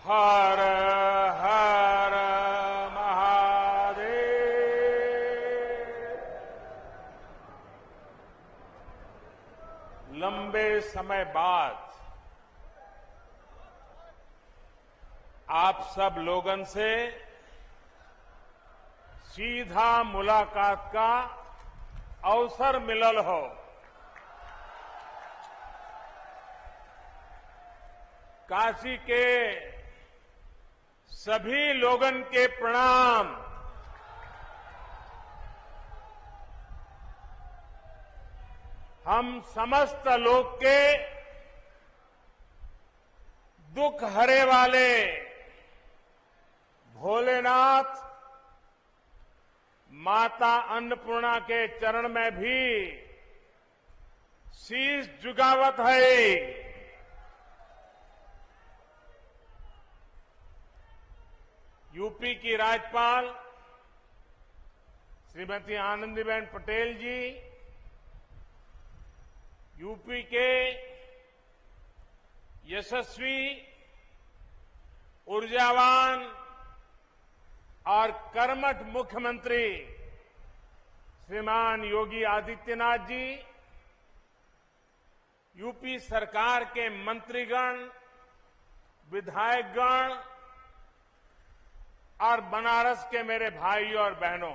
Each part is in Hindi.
हर हर महादेव। लंबे समय बाद आप सब लोगन से सीधा मुलाकात का अवसर मिलल हो। काशी के सभी लोगन के प्रणाम। हम समस्त लोग के दुख हरे वाले भोलेनाथ माता अन्नपूर्णा के चरण में भी शीश झुकावत है। यूपी की राज्यपाल श्रीमती आनंदीबेन पटेल जी, यूपी के यशस्वी, ऊर्जावान और कर्मठ मुख्यमंत्री श्रीमान योगी आदित्यनाथ जी, यूपी सरकार के मंत्रीगण, विधायकगण और बनारस के मेरे भाइयों और बहनों,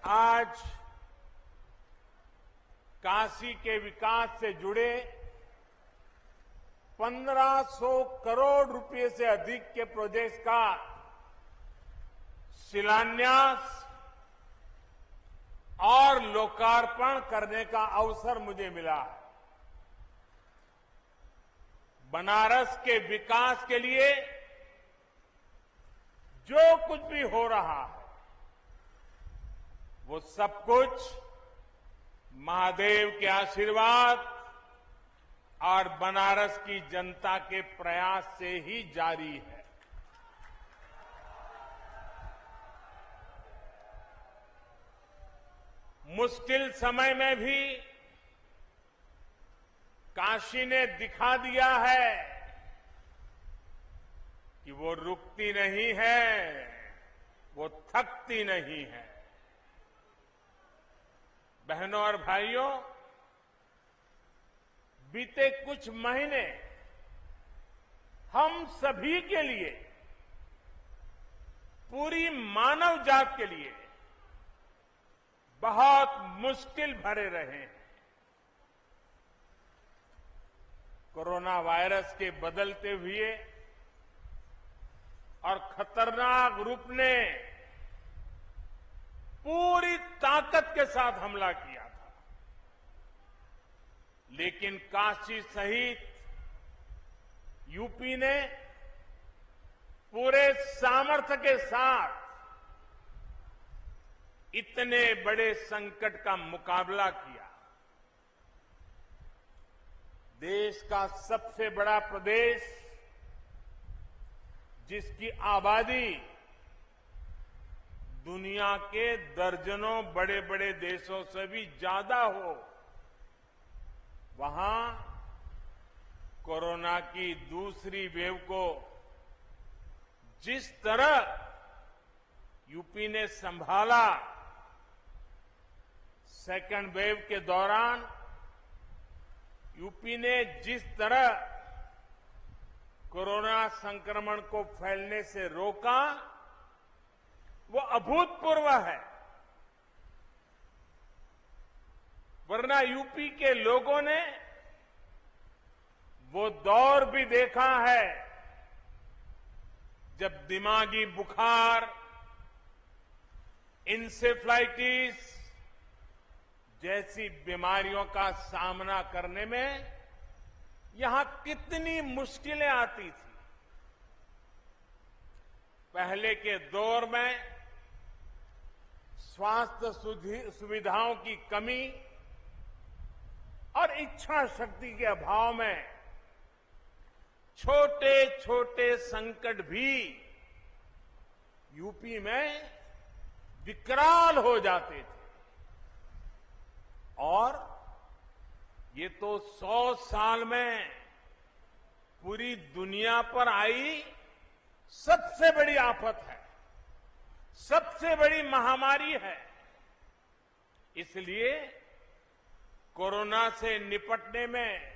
आज काशी के विकास से जुड़े 1500 करोड़ रुपए से अधिक के प्रोजेक्ट का शिलान्यास और लोकार्पण करने का अवसर मुझे मिला है। बनारस के विकास के लिए जो कुछ भी हो रहा है वो सब कुछ महादेव के आशीर्वाद और बनारस की जनता के प्रयास से ही जारी है। मुश्किल समय में भी काशी ने दिखा दिया है कि वो रुकती नहीं है, वो थकती नहीं है। बहनों और भाइयों, बीते कुछ महीने हम सभी के लिए, पूरी मानव जात के लिए बहुत मुश्किल भरे रहे हैं। कोरोना वायरस के बदलते हुए और खतरनाक रूप ने पूरी ताकत के साथ हमला किया था, लेकिन काशी सहित यूपी ने पूरे सामर्थ्य के साथ इतने बड़े संकट का मुकाबला किया। देश का सबसे बड़ा प्रदेश, जिसकी आबादी दुनिया के दर्जनों बड़े बड़े देशों से भी ज्यादा हो, वहां कोरोना की दूसरी वेव को जिस तरह यूपी ने संभाला, सेकेंड वेव के दौरान यूपी ने जिस तरह कोरोना संक्रमण को फैलने से रोका, वो अभूतपूर्व है। वरना यूपी के लोगों ने वो दौर भी देखा है जब दिमागी बुखार, इंसेफ्लाइटिस जैसी बीमारियों का सामना करने में यहां कितनी मुश्किलें आती थी। पहले के दौर में स्वास्थ्य सुविधाओं की कमी और इच्छा शक्ति के अभाव में छोटे छोटे संकट भी यूपी में विकराल हो जाते थे और ये तो 100 साल में पूरी दुनिया पर आई सबसे बड़ी आफत है, सबसे बड़ी महामारी है। इसलिए कोरोना से निपटने में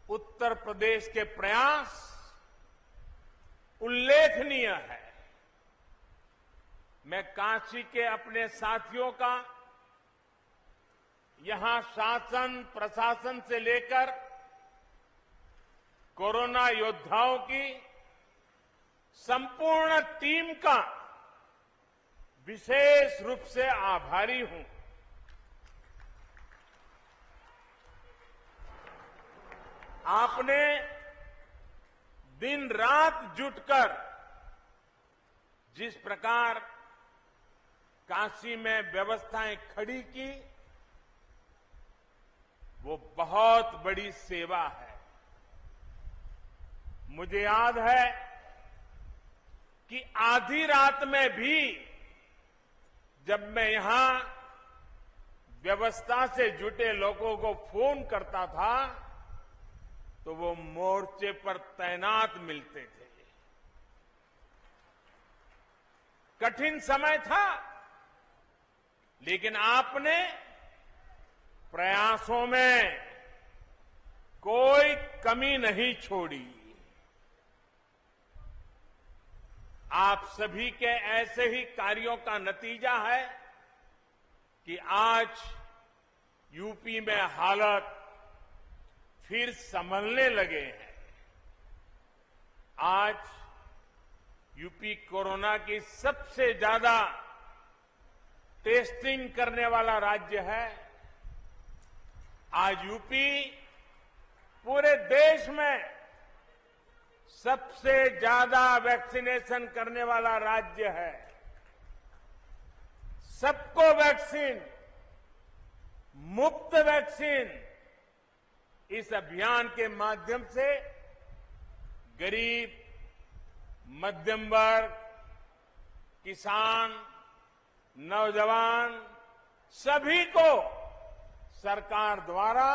उत्तर प्रदेश के प्रयास उल्लेखनीय है। मैं काशी के अपने साथियों का, यहां शासन प्रशासन से लेकर कोरोना योद्धाओं की संपूर्ण टीम का विशेष रूप से आभारी हूं। आपने दिन रात जुटकर जिस प्रकार काशी में व्यवस्थाएं खड़ी की, वो बहुत बड़ी सेवा है। मुझे याद है कि आधी रात में भी जब मैं यहां व्यवस्था से जुटे लोगों को फोन करता था तो वो मोर्चे पर तैनात मिलते थे। कठिन समय था, लेकिन आपने प्रयासों में कोई कमी नहीं छोड़ी। आप सभी के ऐसे ही कार्यों का नतीजा है कि आज यूपी में हालत फिर संभलने लगे हैं। आज यूपी कोरोना की सबसे ज्यादा टेस्टिंग करने वाला राज्य है। आज यूपी पूरे देश में सबसे ज्यादा वैक्सीनेशन करने वाला राज्य है। सबको वैक्सीन, मुफ्त वैक्सीन, इस अभियान के माध्यम से गरीब, मध्यम वर्ग, किसान, नौजवान सभी को सरकार द्वारा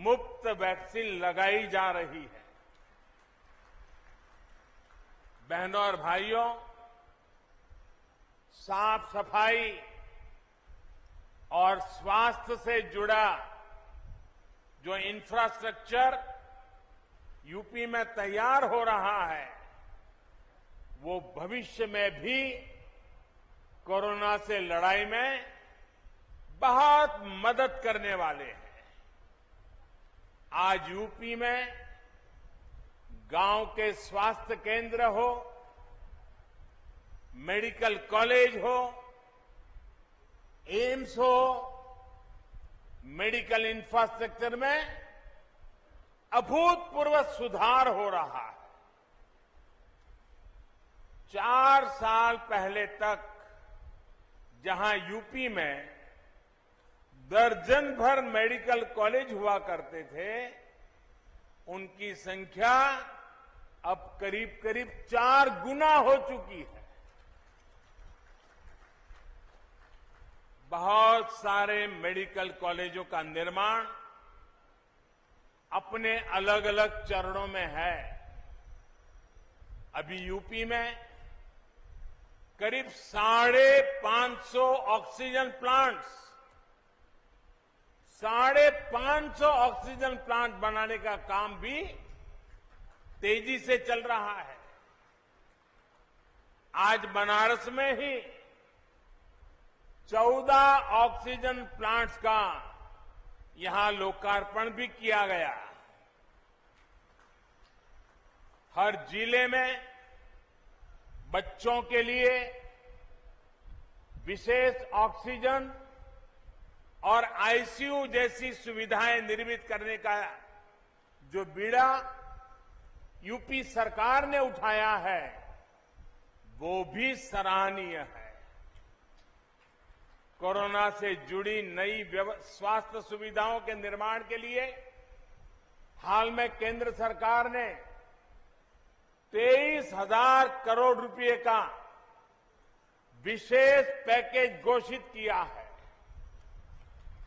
मुफ्त वैक्सीन लगाई जा रही है। बहनों और भाइयों, साफ सफाई और स्वास्थ्य से जुड़ा जो इंफ्रास्ट्रक्चर यूपी में तैयार हो रहा है, वो भविष्य में भी कोरोना से लड़ाई में बहुत मदद करने वाले हैं। आज यूपी में गांव के स्वास्थ्य केंद्र हो, मेडिकल कॉलेज हो, एम्स हो, मेडिकल इंफ्रास्ट्रक्चर में अभूतपूर्व सुधार हो रहा है। 4 साल पहले तक जहां यूपी में दर्जन भर मेडिकल कॉलेज हुआ करते थे, उनकी संख्या अब करीब करीब 4 गुना हो चुकी है। बहुत सारे मेडिकल कॉलेजों का निर्माण अपने अलग अलग चरणों में है। अभी यूपी में करीब 550 ऑक्सीजन प्लांट्स, 550 ऑक्सीजन प्लांट बनाने का काम भी तेजी से चल रहा है। आज बनारस में ही 14 ऑक्सीजन प्लांट्स का यहां लोकार्पण भी किया गया। हर जिले में बच्चों के लिए विशेष ऑक्सीजन और आईसीयू जैसी सुविधाएं निर्मित करने का जो बीड़ा यूपी सरकार ने उठाया है, वो भी सराहनीय है। कोरोना से जुड़ी नई स्वास्थ्य सुविधाओं के निर्माण के लिए हाल में केंद्र सरकार ने 23,000 करोड़ रुपए का विशेष पैकेज घोषित किया है।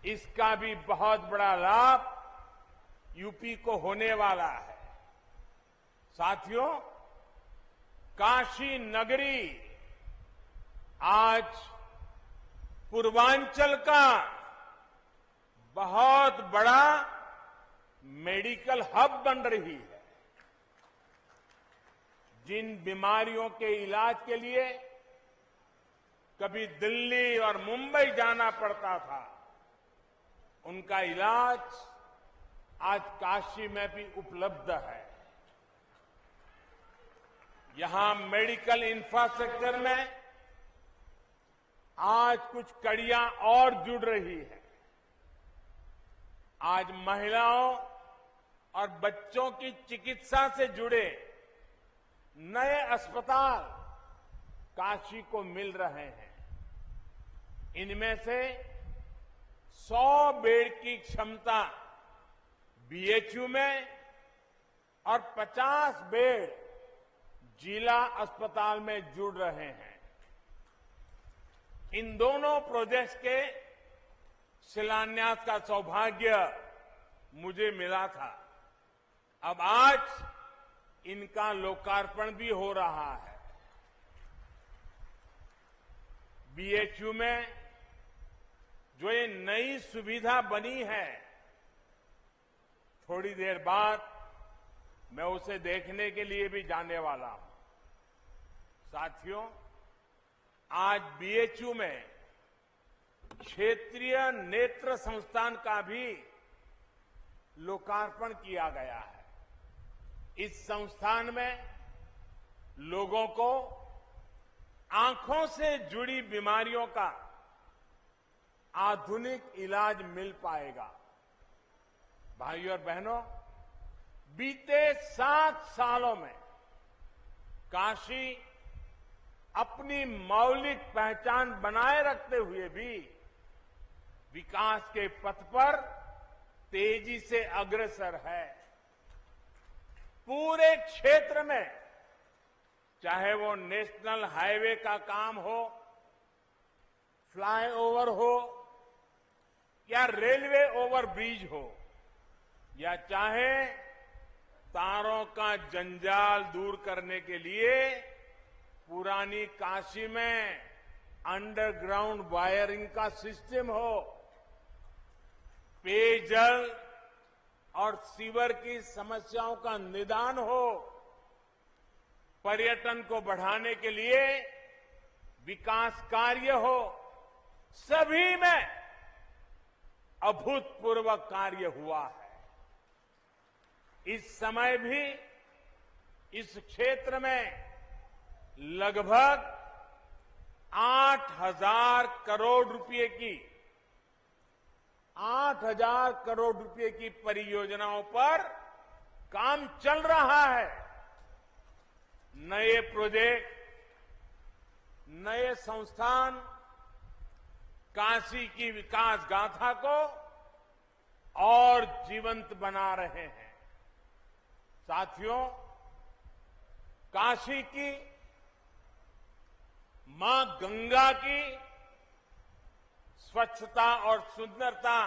इसका भी बहुत बड़ा लाभ यूपी को होने वाला है। साथियों, काशी नगरी आज पूर्वांचल का बहुत बड़ा मेडिकल हब बन रही है। जिन बीमारियों के इलाज के लिए कभी दिल्ली और मुंबई जाना पड़ता था, उनका इलाज आज काशी में भी उपलब्ध है। यहां मेडिकल इंफ्रास्ट्रक्चर में आज कुछ कड़ियां और जुड़ रही है। आज महिलाओं और बच्चों की चिकित्सा से जुड़े नए अस्पताल काशी को मिल रहे हैं। इनमें से 100 बेड की क्षमता बीएचयू में और 50 बेड जिला अस्पताल में जुड़ रहे हैं। इन दोनों प्रोजेक्ट्स के शिलान्यास का सौभाग्य मुझे मिला था। अब आज इनका लोकार्पण भी हो रहा है। बीएचयू में जो ये नई सुविधा बनी है, थोड़ी देर बाद मैं उसे देखने के लिए भी जाने वाला हूं। साथियों, आज बीएचयू में क्षेत्रीय नेत्र संस्थान का भी लोकार्पण किया गया है। इस संस्थान में लोगों को आंखों से जुड़ी बीमारियों का आधुनिक इलाज मिल पाएगा। भाइयों और बहनों, बीते 7 सालों में काशी अपनी मौलिक पहचान बनाए रखते हुए भी विकास के पथ पर तेजी से अग्रसर है। पूरे क्षेत्र में, चाहे वो नेशनल हाईवे का काम हो, फ्लाईओवर हो या रेलवे ओवरब्रिज हो, या चाहे तारों का जंजाल दूर करने के लिए पुरानी काशी में अंडरग्राउंड वायरिंग का सिस्टम हो, पेयजल और सीवर की समस्याओं का निदान हो, पर्यटन को बढ़ाने के लिए विकास कार्य हो, सभी में अभूतपूर्व कार्य हुआ है। इस समय भी इस क्षेत्र में लगभग 8,000 करोड़ रुपए की परियोजनाओं पर काम चल रहा है। नए प्रोजेक्ट, नए संस्थान काशी की विकास गाथा को और जीवंत बना रहे हैं। साथियों, काशी की मां गंगा की स्वच्छता और सुंदरता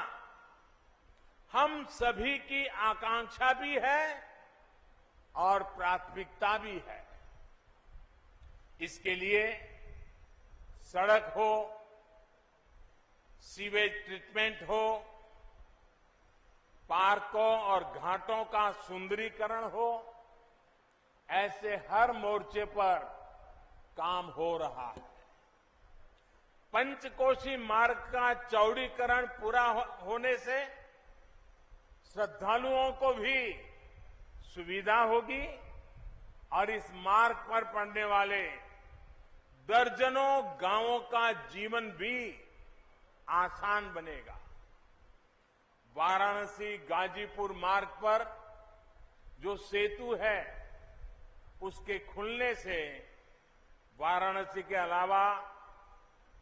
हम सभी की आकांक्षा भी है और प्राथमिकता भी है। इसके लिए सड़क हो, सीवेज ट्रीटमेंट हो, पार्कों और घाटों का सुंदरीकरण हो, ऐसे हर मोर्चे पर काम हो रहा है। पंचकोशी मार्ग का चौड़ीकरण पूरा होने से श्रद्धालुओं को भी सुविधा होगी और इस मार्ग पर पड़ने वाले दर्जनों गांवों का जीवन भी आसान बनेगा। वाराणसी गाजीपुर मार्ग पर जो सेतु है, उसके खुलने से वाराणसी के अलावा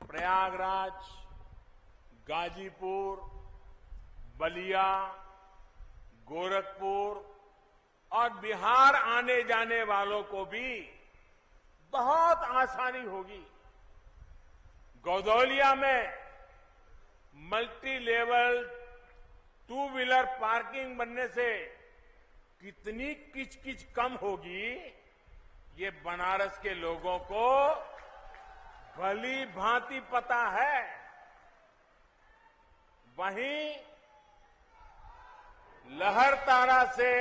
प्रयागराज, गाजीपुर, बलिया, गोरखपुर और बिहार आने जाने वालों को भी बहुत आसानी होगी। गौदौलिया में multi level two wheeler parking बनने से कितनी किचकिच कम होगी, ये बनारस के लोगों को भली भांति पता है। वहीं लहरतारा से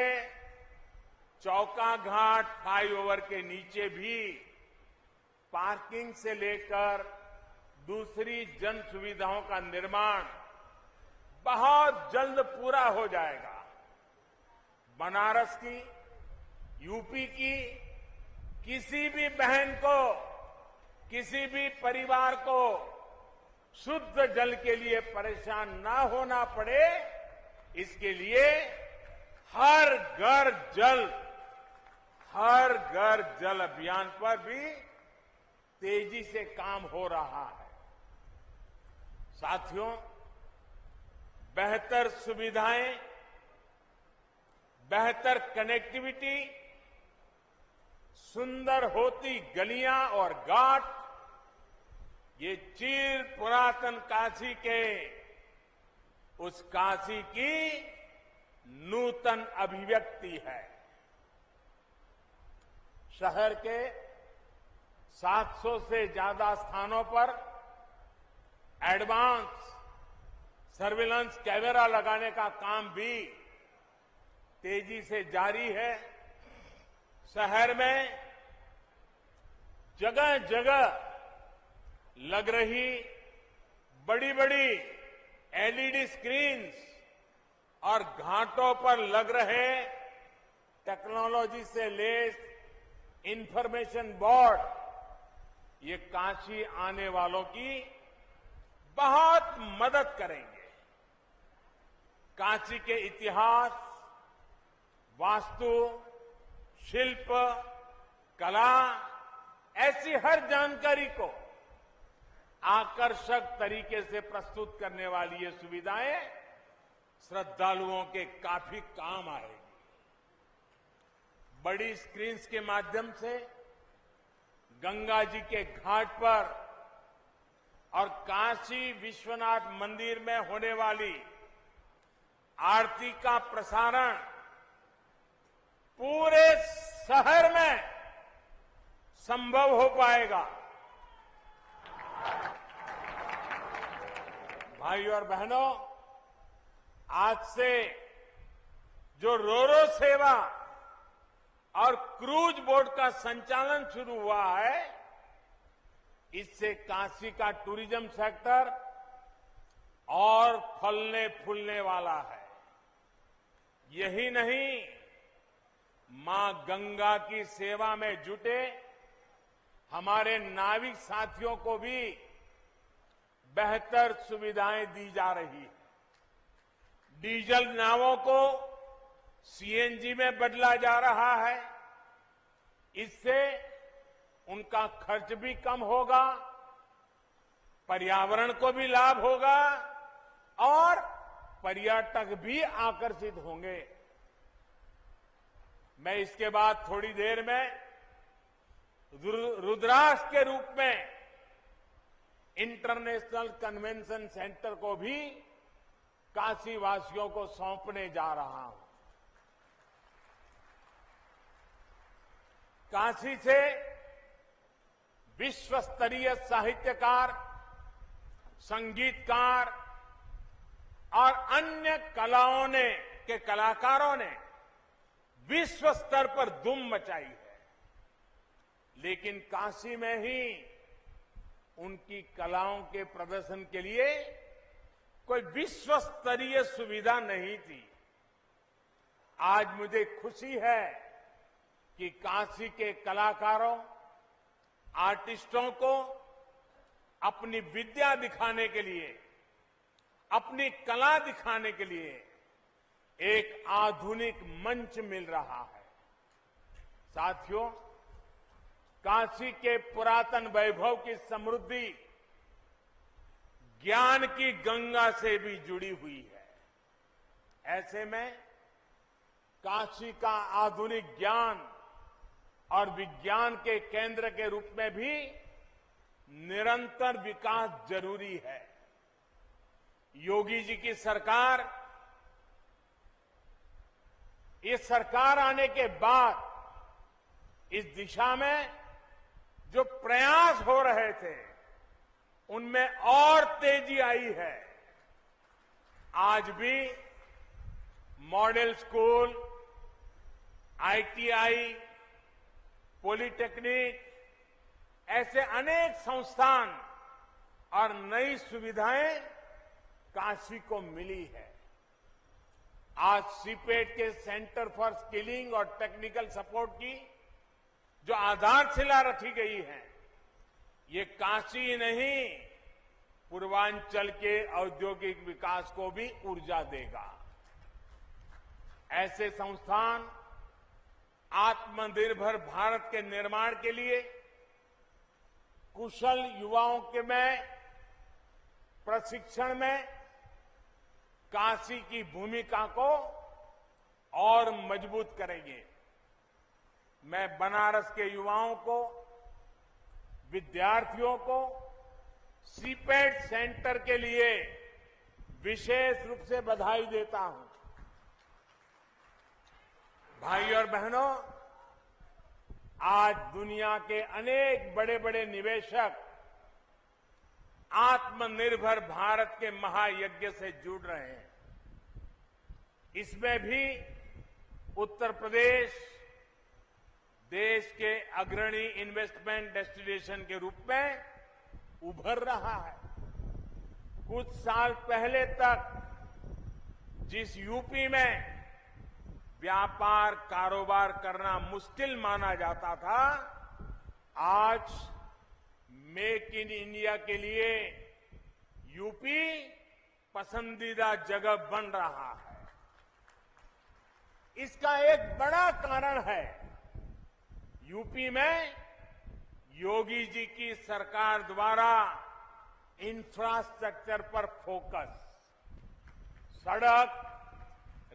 चौका घाट फ्लाईओवर के नीचे भी पार्किंग से लेकर दूसरी जन सुविधाओं का निर्माण बहुत जल्द पूरा हो जाएगा। बनारस की, यूपी की किसी भी बहन को, किसी भी परिवार को शुद्ध जल के लिए परेशान ना होना पड़े, इसके लिए हर घर जल अभियान पर भी तेजी से काम हो रहा है। साथियों, बेहतर सुविधाएं, बेहतर कनेक्टिविटी, सुंदर होती गलियां और घाट, ये चिर पुरातन काशी के उस काशी की नूतन अभिव्यक्ति है। शहर के 700 से ज्यादा स्थानों पर एडवांस सर्विलांस कैमरा लगाने का काम भी तेजी से जारी है। शहर में जगह जगह लग रही बड़ी बड़ी एलईडी स्क्रीन्स और घाटों पर लग रहे टेक्नोलॉजी से लैस इंफॉर्मेशन बोर्ड, ये काशी आने वालों की बहुत मदद करेंगे। काशी के इतिहास, वास्तु, शिल्प, कला, ऐसी हर जानकारी को आकर्षक तरीके से प्रस्तुत करने वाली ये सुविधाएं श्रद्धालुओं के काफी काम आएगी। बड़ी स्क्रीन्स के माध्यम से गंगा जी के घाट पर और काशी विश्वनाथ मंदिर में होने वाली आरती का प्रसारण पूरे शहर में संभव हो पाएगा। भाइयों और बहनों, आज से जो रोरो सेवा और क्रूज बोट का संचालन शुरू हुआ है, इससे काशी का टूरिज्म सेक्टर और फलने फूलने वाला है। यही नहीं, मां गंगा की सेवा में जुटे हमारे नाविक साथियों को भी बेहतर सुविधाएं दी जा रही है। डीजल नावों को सीएनजी में बदला जा रहा है। इससे उनका खर्च भी कम होगा, पर्यावरण को भी लाभ होगा और पर्यटक भी आकर्षित होंगे। मैं इसके बाद थोड़ी देर में रुद्राक्ष के रूप में इंटरनेशनल कन्वेंशन सेंटर को भी काशी वासियों को सौंपने जा रहा हूं। काशी से विश्व स्तरीय साहित्यकार, संगीतकार और अन्य कलाकारों ने विश्व स्तर पर धूम मचाई है। लेकिन काशी में ही उनकी कलाओं के प्रदर्शन के लिए कोई विश्व स्तरीय सुविधा नहीं थी। आज मुझे खुशी है कि काशी के कलाकारों, आर्टिस्टों को अपनी विद्या दिखाने के लिए, अपनी कला दिखाने के लिए एक आधुनिक मंच मिल रहा है। साथियों, काशी के पुरातन वैभव की समृद्धि ज्ञान की गंगा से भी जुड़ी हुई है। ऐसे में काशी का आधुनिक ज्ञान और विज्ञान के केंद्र के रूप में भी निरंतर विकास जरूरी है। योगी जी की सरकार, ये सरकार आने के बाद इस दिशा में जो प्रयास हो रहे थे उनमें और तेजी आई है। आज भी मॉडल स्कूल, आईटीआई, पॉलिटेक्निक, ऐसे अनेक संस्थान और नई सुविधाएं काशी को मिली है। आज सीपेट के सेंटर फॉर स्किलिंग और टेक्निकल सपोर्ट की जो आधारशिला रखी गई है, ये काशी नहीं, पूर्वांचल के औद्योगिक विकास को भी ऊर्जा देगा। ऐसे संस्थान आत्मनिर्भर भारत के निर्माण के लिए कुशल युवाओं के में प्रशिक्षण में काशी की भूमिका को और मजबूत करेंगे। मैं बनारस के युवाओं को, विद्यार्थियों को सीपेट सेंटर के लिए विशेष रूप से बधाई देता हूं। भाई और बहनों, आज दुनिया के अनेक बड़े बड़े निवेशक आत्मनिर्भर भारत के महायज्ञ से जुड़ रहे हैं। इसमें भी उत्तर प्रदेश देश के अग्रणी इन्वेस्टमेंट डेस्टिनेशन के रूप में उभर रहा है। कुछ साल पहले तक जिस यूपी में व्यापार कारोबार करना मुश्किल माना जाता था, आज मेक इन इंडिया के लिए यूपी पसंदीदा जगह बन रहा है। इसका एक बड़ा कारण है, यूपी में योगी जी की सरकार द्वारा इंफ्रास्ट्रक्चर पर फोकस, सड़क,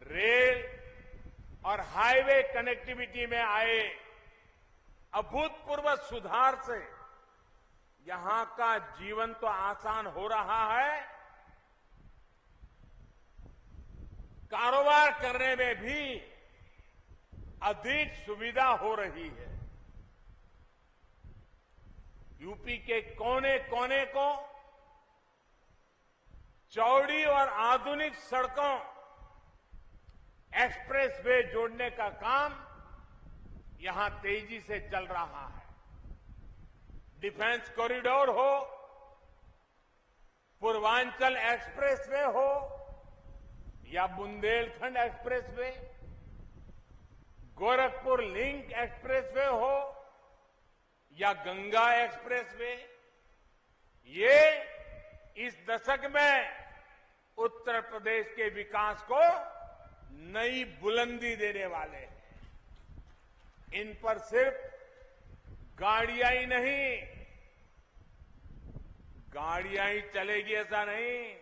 रेल और हाईवे कनेक्टिविटी में आए अभूतपूर्व सुधार से यहां का जीवन तो आसान हो रहा है, कारोबार करने में भी अधिक सुविधा हो रही है। यूपी के कोने कोने को चौड़ी और आधुनिक सड़कों, एक्सप्रेसवे जोड़ने का काम यहां तेजी से चल रहा है। डिफेंस कॉरिडोर हो, पूर्वांचल एक्सप्रेसवे हो या Bundelkhand expressway, Gorakhpur link expressway हो या गंगा एक्सप्रेसवे, ये इस दशक में उत्तर प्रदेश के विकास को नई बुलंदी देने वाले हैं। इन पर सिर्फ गाड़ियां ही नहीं, गाड़ियां ही चलेगी ऐसा नहीं,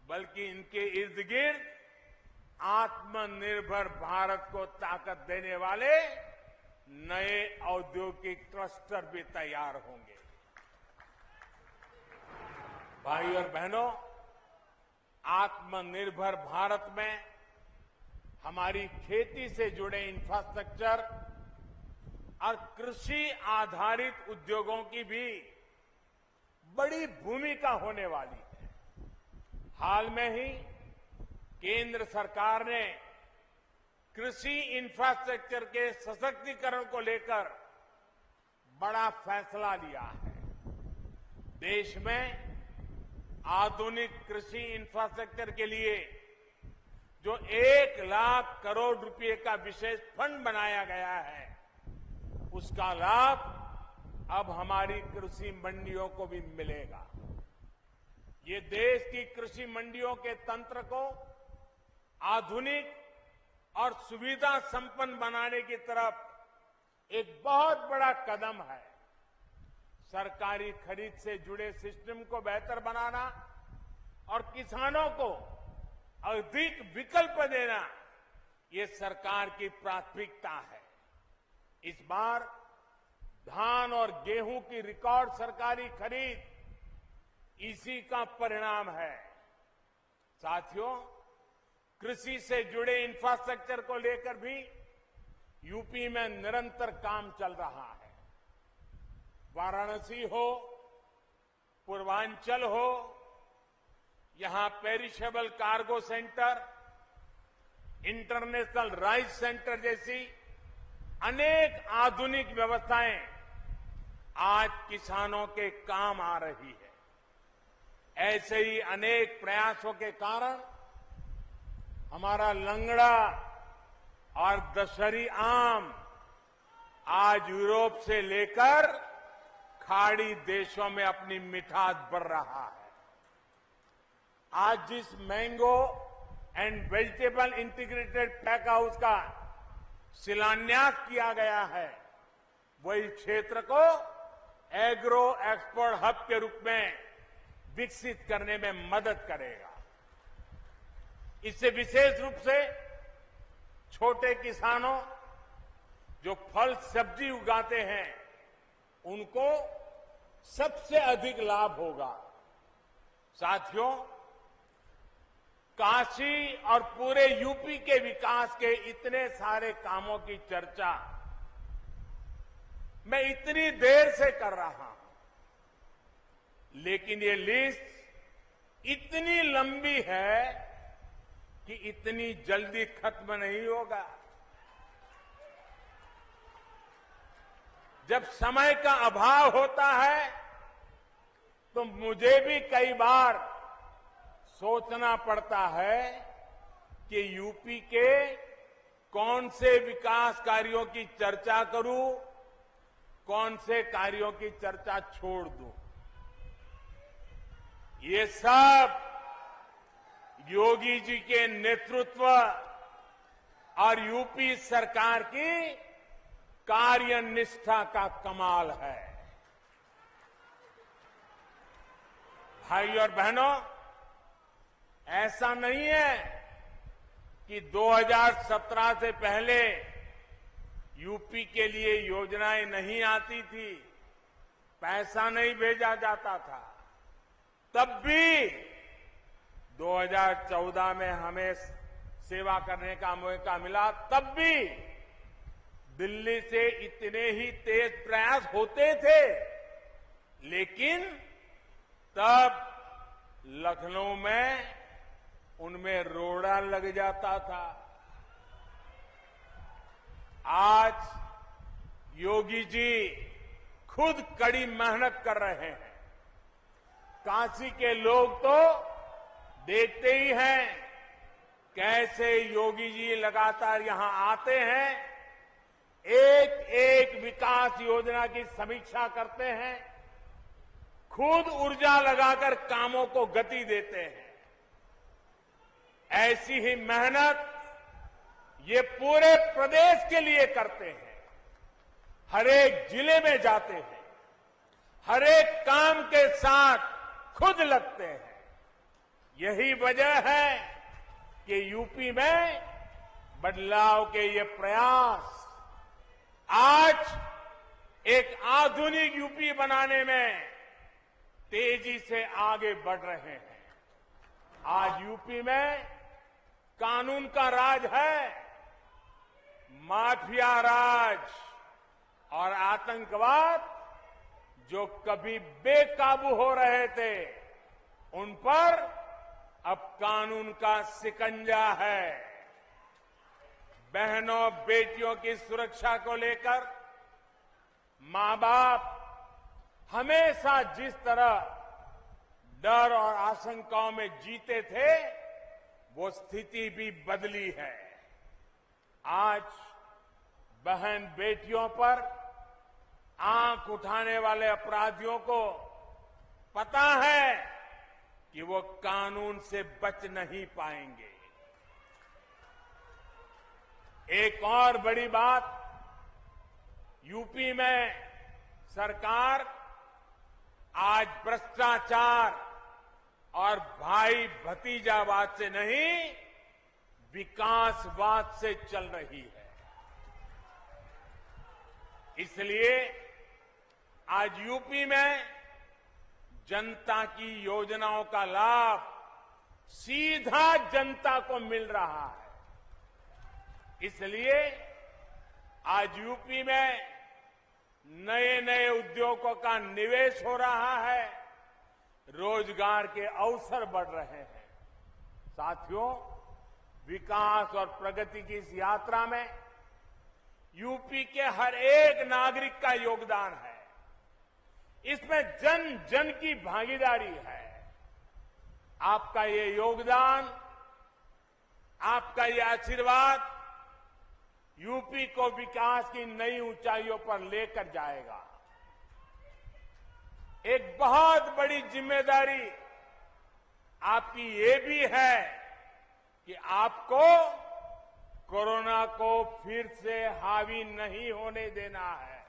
बल्कि इनके इर्द गिर्द आत्मनिर्भर भारत को ताकत देने वाले नए औद्योगिक क्लस्टर भी तैयार होंगे। भाई और बहनों, आत्मनिर्भर भारत में हमारी खेती से जुड़े इंफ्रास्ट्रक्चर और कृषि आधारित उद्योगों की भी बड़ी भूमिका होने वाली है। हाल में ही केंद्र सरकार ने कृषि इंफ्रास्ट्रक्चर के सशक्तिकरण को लेकर बड़ा फैसला लिया है। देश में आधुनिक कृषि इंफ्रास्ट्रक्चर के लिए जो 1 लाख करोड़ रुपए का विशेष फंड बनाया गया है, उसका लाभ अब हमारी कृषि मंडियों को भी मिलेगा। ये देश की कृषि मंडियों के तंत्र को आधुनिक और सुविधा संपन्न बनाने की तरफ एक बहुत बड़ा कदम है। सरकारी खरीद से जुड़े सिस्टम को बेहतर बनाना और किसानों को अधिक विकल्प देना, ये सरकार की प्राथमिकता है। इस बार धान और गेहूं की रिकॉर्ड सरकारी खरीद इसी का परिणाम है। साथियों, कृषि से जुड़े इंफ्रास्ट्रक्चर को लेकर भी यूपी में निरंतर काम चल रहा है। वाराणसी हो, पूर्वांचल हो, यहां perishable cargo centre, international rice centre जैसी अनेक आधुनिक व्यवस्थाएं आज किसानों के काम आ रही है। ऐसे ही अनेक प्रयासों के कारण हमारा लंगड़ा और दशहरी आम आज यूरोप से लेकर खाड़ी देशों में अपनी मिठास बढ़ रहा है। आज जिस mango and vegetable integrated pack house का शिलान्यास किया गया है, वही क्षेत्र को एग्रो एक्सपोर्ट हब के रूप में विकसित करने में मदद करेगा। इससे विशेष रूप से छोटे किसानों जो फल सब्जी उगाते हैं, उनको सबसे अधिक लाभ होगा। साथियों, काशी और पूरे यूपी के विकास के इतने सारे कामों की चर्चा मैं इतनी देर से कर रहा हूं, लेकिन ये लिस्ट इतनी लंबी है कि इतनी जल्दी खत्म नहीं होगा। जब समय का अभाव होता है तो मुझे भी कई बार सोचना पड़ता है कि यूपी के कौन से विकास कार्यों की चर्चा करूं, कौन से कार्यों की चर्चा छोड़ दूं। ये सब योगी जी के नेतृत्व और यूपी सरकार की कार्यनिष्ठा का कमाल है। भाई और बहनों, ऐसा नहीं है कि 2017 से पहले यूपी के लिए योजनाएं नहीं आती थी, पैसा नहीं भेजा जाता था। तब भी 2014 में हमें सेवा करने का मौका मिला, तब भी दिल्ली से इतने ही तेज प्रयास होते थे, लेकिन तब लखनऊ में उनमें रोड़ा लग जाता था। आज योगी जी खुद कड़ी मेहनत कर रहे हैं। काशी के लोग तो देखते ही हैं कैसे योगी जी लगातार यहां आते हैं, एक एक विकास योजना की समीक्षा करते हैं, खुद ऊर्जा लगाकर कामों को गति देते हैं। ऐसी ही मेहनत ये पूरे प्रदेश के लिए करते हैं। हर एक जिले में जाते हैं, हर एक काम के साथ खुद लगते हैं। यही वजह है कि यूपी में बदलाव के ये प्रयास आज एक आधुनिक यूपी बनाने में तेजी से आगे बढ़ रहे हैं। आज यूपी में कानून का राज है, माफिया राज और आतंकवाद जो कभी बेकाबू हो रहे थे, उन पर अब कानून का शिकंजा है। बहनों बेटियों की सुरक्षा को लेकर मां बाप हमेशा जिस तरह डर और आशंकाओं में जीते थे, वो स्थिति भी बदली है। आज बहन बेटियों पर आंख उठाने वाले अपराधियों को पता है कि वो कानून से बच नहीं पाएंगे। एक और बड़ी बात, यूपी में सरकार आज भ्रष्टाचार और भाई भतीजावाद से नहीं, विकासवाद से चल रही है। इसलिए आज यूपी में जनता की योजनाओं का लाभ सीधा जनता को मिल रहा है। इसलिए आज यूपी में नए नए उद्योगों का निवेश हो रहा है, रोजगार के अवसर बढ़ रहे हैं। साथियों, विकास और प्रगति की इस यात्रा में यूपी के हर एक नागरिक का योगदान है। इसमें जन जन की भागीदारी है। आपका ये योगदान, आपका ये आशीर्वाद यूपी को विकास की नई ऊंचाइयों पर लेकर जाएगा। एक बहुत बड़ी जिम्मेदारी आपकी ये भी है कि आपको कोरोना को फिर से हावी नहीं होने देना है,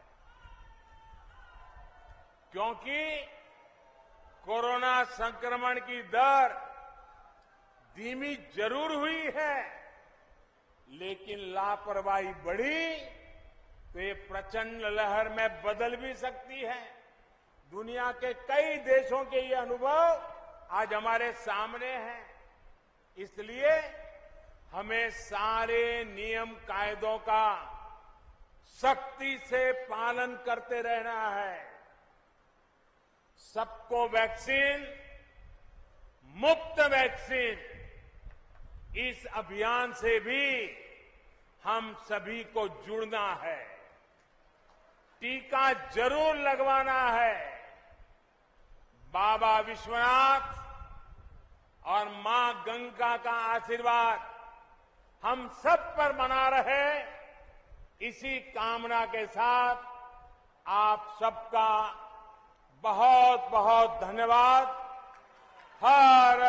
क्योंकि कोरोना संक्रमण की दर धीमी जरूर हुई है, लेकिन लापरवाही बढ़ी तो ये प्रचंड लहर में बदल भी सकती है। दुनिया के कई देशों के ये अनुभव आज हमारे सामने हैं। इसलिए हमें सारे नियम कायदों का सख्ती से पालन करते रहना है। सबको वैक्सीन, मुफ्त वैक्सीन, इस अभियान से भी हम सभी को जुड़ना है। टीका जरूर लगवाना है। बाबा विश्वनाथ और मां गंगा का आशीर्वाद हम सब पर बना रहे, इसी कामना के साथ आप सबका बहुत बहुत धन्यवाद। हर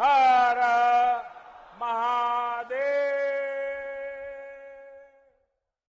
हर